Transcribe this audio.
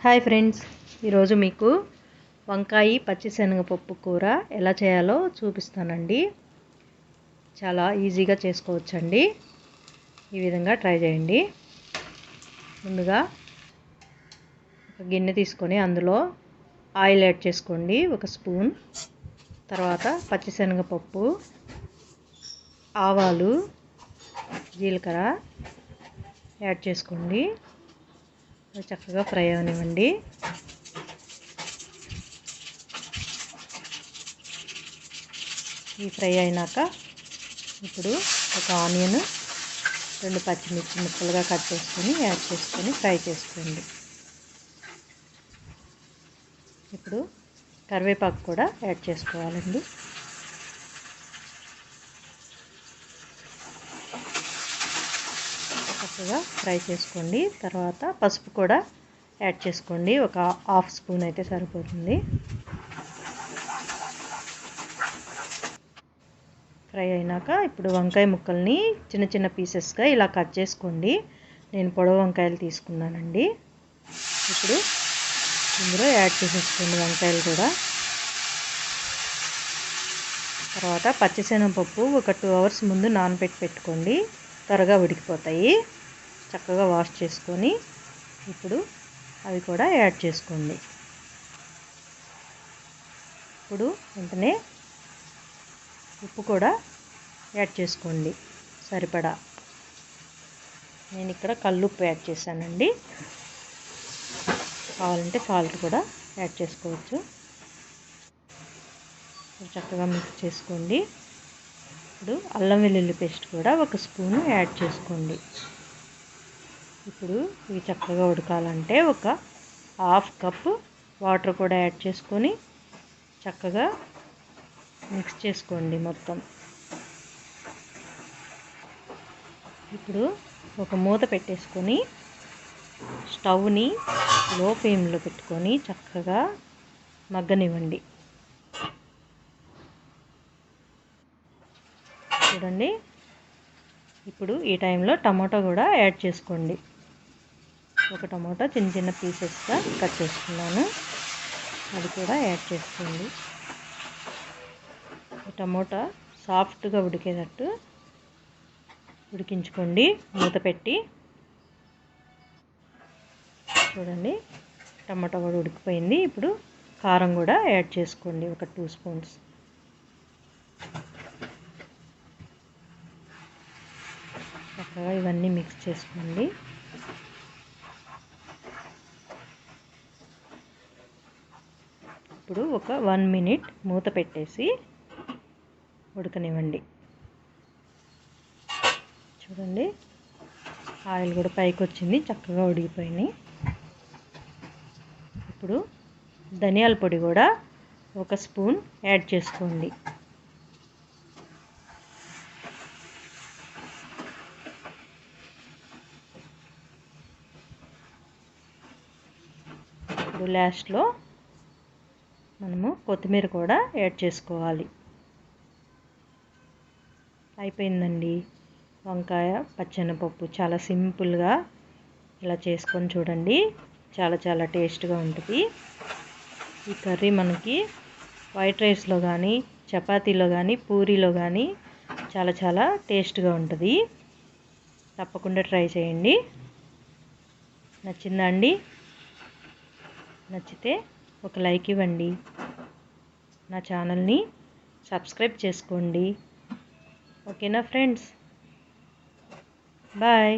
Hi friends, ఈరోజు మీకు వంకాయ పచ్చిశనగపప్పు కూర ఎలా చేయాలో చూపిస్తానండి. చాలా ఈజీగా చేసుకోవచ్చండి. ఈ విధంగా ట్రై చేయండి. ముందుగా ఒక గిన్నె తీసుకొని అందులో ఆయిల్ యాడ్ చేసుకోండి, 1 స్పూన్. తర్వాత పచ్చిశనగపప్పు, ఆవాలు, జీలకర్ర యాడ్ చేసుకోండి. చక్కగా ఫ్రై అవనివ్వండి. ఈ ఫ్రై అయినాక ఇప్పుడు ఒక ఆనియన్, 2 పచ్చిమిర్చి ముక్కలుగా కట్ చేసుకొని యాడ్ చేసుకొని ఫ్రై చేసుకోండి. ఇప్పుడు కరివేపాకు కూడా యాడ్ చేసుకోవాలండి. చక్కగా ఫ్రై చేసుకోండి. తర్వాత పసుపు కూడా యాడ్ చేసుకోండి, ఒక 1/2 స్పూన్ అయితే సరిపోతుంది. ఫ్రై అయినాక ఇప్పుడు వంకాయ ముక్కల్ని చిన్న చిన్న పీసెస్గా ఇలా కట్ చేసుకోండి. నేను పొడవు వంకాయలు తీసుకున్నానండి. ఇప్పుడు ఇందులో యాడ్ చేసేసుకోండి వంకాయలు కూడా. తర్వాత పచ్చిశనగపప్పు ఒక 2 అవర్స్ ముందు నానబెట్టి పెట్టుకోండి, త్వరగా ఉడికిపోతాయి. చక్కగా వాష్ చేసుకొని ఇప్పుడు అవి కూడా యాడ్ చేసుకోండి. ఇప్పుడు వెంటనే ఉప్పు కూడా యాడ్ చేసుకోండి సరిపడా. నేను ఇక్కడ కల్లుప్పు యాడ్ చేశానండి, కావాలంటే సాల్ట్ కూడా యాడ్ చేసుకోవచ్చు. చక్కగా మిక్స్ చేసుకోండి. ఇప్పుడు అల్లం వెల్లుల్లి పేస్ట్ కూడా 1 స్పూను యాడ్ చేసుకోండి. ఇప్పుడు ఇవి చక్కగా ఉడకాలంటే ఒక 1/2 కప్పు వాటర్ కూడా యాడ్ చేసుకొని చక్కగా మిక్స్ చేసుకోండి మొత్తం. ఇప్పుడు ఒక మూత పెట్టేసుకొని స్టవ్ని లో ఫ్లేమ్లో పెట్టుకొని చక్కగా మగ్గనివ్వండి. చూడండి, ఇప్పుడు ఈ టైంలో టమాటో కూడా యాడ్ చేసుకోండి. ఒక టమాటో చిన్న చిన్న పీసెస్గా కట్ చేసుకున్నాను, అది కూడా యాడ్ చేసుకోండి. టమోటా సాఫ్ట్గా ఉడికేటట్టు ఉడికించుకోండి మూత పెట్టి. చూడండి, టమాటా కూడా ఉడికిపోయింది. ఇప్పుడు కారం కూడా యాడ్ చేసుకోండి, ఒక 2 స్పూన్స్. చక్కగా ఇవన్నీ మిక్స్ చేసుకోండి. ఇప్పుడు ఒక 1 మినిట్ మూత పెట్టేసి ఉడకనివ్వండి. చూడండి, ఆయిల్ కూడా పైకి వచ్చింది, చక్కగా ఉడికిపోయినాయి. ఇప్పుడు ధనియాల పొడి కూడా 1 స్పూన్ యాడ్ చేసుకోండి. ఇప్పుడు లాస్ట్లో మనము కొత్తిమీర కూడా యాడ్ చేసుకోవాలి. అయిపోయిందండి వంకాయ పచ్చెనపప్పు. చాలా సింపుల్గా ఇలా చేసుకొని చూడండి, చాలా చాలా టేస్ట్గా ఉంటుంది. ఈ కర్రీ మనకి వైట్ రైస్లో కానీ, చపాతీలో కానీ, పూరీలో కానీ చాలా చాలా టేస్ట్గా ఉంటుంది. తప్పకుండా ట్రై చేయండి. నచ్చిందా అండి? నచ్చితే ఒక లైక్ ఇవ్వండి. నా ఛానల్ని సబ్స్క్రైబ్ చేసుకోండి. ఓకేనా ఫ్రెండ్స్? బాయ్.